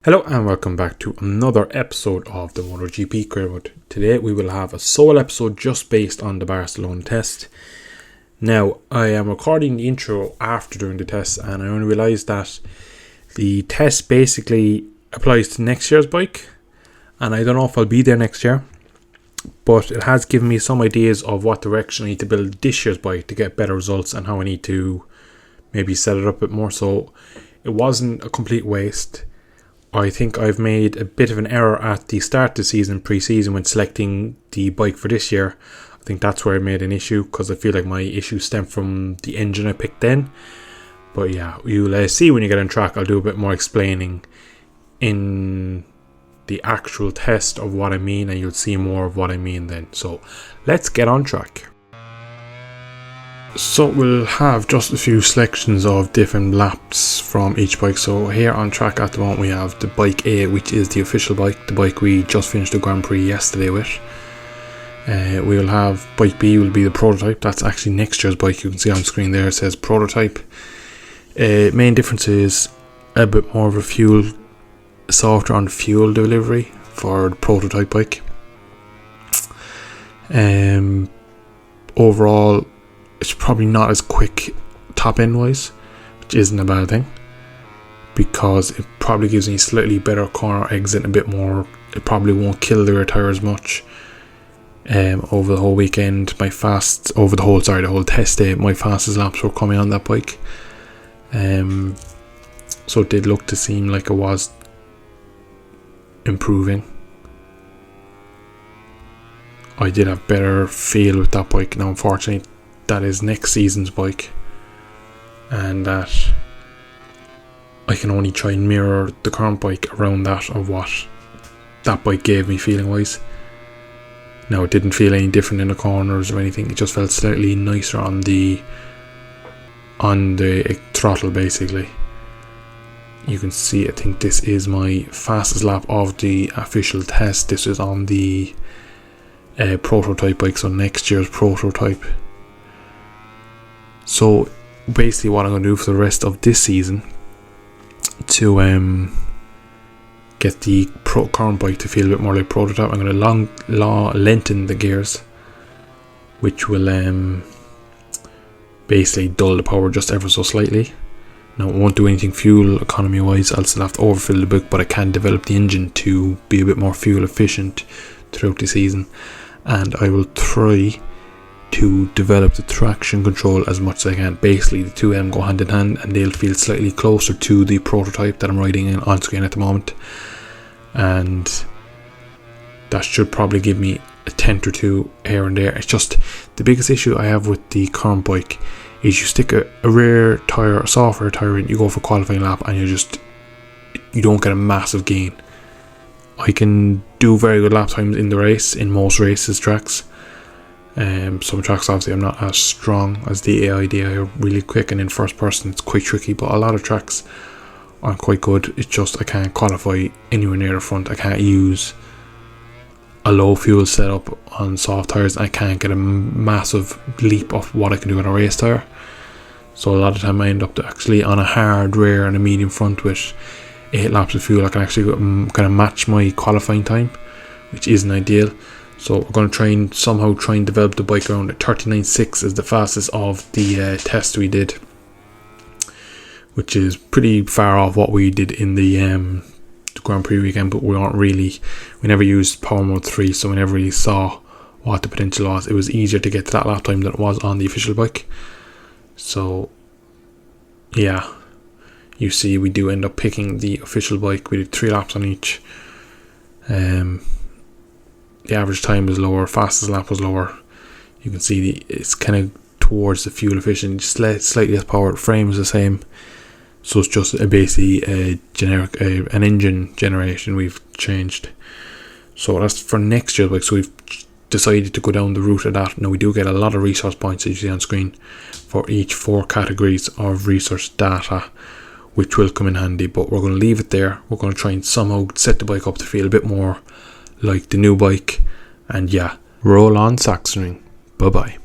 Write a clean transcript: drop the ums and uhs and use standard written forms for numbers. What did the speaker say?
Hello and welcome back to another episode of the MotoGP Career. Today we will have a sole episode just based on the Barcelona test. Now I am recording the intro after doing the test, and I only realised that the test basically applies to next year's bike, and I don't know if I'll be there next year, but it has given me some ideas of what direction I need to build this year's bike to get better results and how I need to maybe set it up a bit more. So it wasn't a complete waste. I think I've made a bit of an error at the start of the season, pre-season, when selecting the bike for this year. I think that's where I made an issue, because I feel like my issue stemmed from the engine I picked then. But yeah, you'll see when you get on track. I'll do a bit more explaining in the actual test of what I mean, and you'll see more of what I mean then. So let's get on track. So we'll have just a few selections of different laps from each bike. So here on track at the moment we have the bike A, which is the official bike, the bike we just finished the Grand Prix yesterday with. We will have bike B, will be the prototype. That's actually next year's bike. You can see on screen there it says prototype. Main difference is a bit more of a fuel, softer on fuel delivery for the prototype bike. Overall, it's probably not as quick top end wise, which isn't a bad thing, because it probably gives me slightly better corner exit, a bit more. It probably won't kill the rear tire as much. Over the whole weekend, the whole test day, my fastest laps were coming on that bike. So it did look to seem like it was improving. I did have better feel with that bike. Now unfortunately that is next season's bike, and that I can only try and mirror the current bike around that of what that bike gave me feeling wise. Now it didn't feel any different in the corners or anything. It just felt slightly nicer on the throttle basically. You can see, I think this is my fastest lap of the official test. This is on the prototype bike, so next year's prototype. So basically what I'm going to do for the rest of this season to get the current bike to feel a bit more like prototype, I'm going to lengthen the gears, which will basically dull the power just ever so slightly. Now it won't do anything fuel economy wise. I'll still have to overfill the bike, but I can develop the engine to be a bit more fuel efficient throughout the season, and I will try to develop the traction control as much as I can. Basically the two of them go hand in hand, and they'll feel slightly closer to the prototype that I'm riding on screen at the moment, and that should probably give me a tenth or two here and there. It's just the biggest issue I have with the current bike is you stick a rear tire, a soft rear tire in, you go for a qualifying lap, and you don't get a massive gain. I can do very good lap times in the race, in most races tracks. Some tracks obviously I'm not as strong as the AI. The AI are really quick, and in first person it's quite tricky, but a lot of tracks aren't quite good. It's just I can't qualify anywhere near the front. I can't use a low fuel setup on soft tires. I can't get a massive leap of what I can do on a race tire. So a lot of the time I end up actually on a hard rear and a medium front with 8 laps of fuel. I can actually kind of match my qualifying time, which isn't ideal. So we're going to somehow try and develop the bike around it. 39.6 is the fastest of the test we did, which is pretty far off what we did in the Grand Prix weekend, but we never used Power Mode 3, so we never really saw what the potential was. It was easier to get to that lap time than it was on the official bike. So yeah, you see we do end up picking the official bike. We did 3 laps on each. The average time was lower, fastest lap was lower. You can see it's kind of towards the fuel efficient, slightly less power. Frame is the same, so it's just basically a generic an engine generation we've changed. So that's for next year's bike. So we've decided to go down the route of that. Now we do get a lot of resource points, as you see on screen, for each 4 categories of resource data, which will come in handy, but we're going to leave it there. We're going to try and somehow set the bike up to feel a bit more like the new bike, and yeah, roll on Saxonring. Bye bye.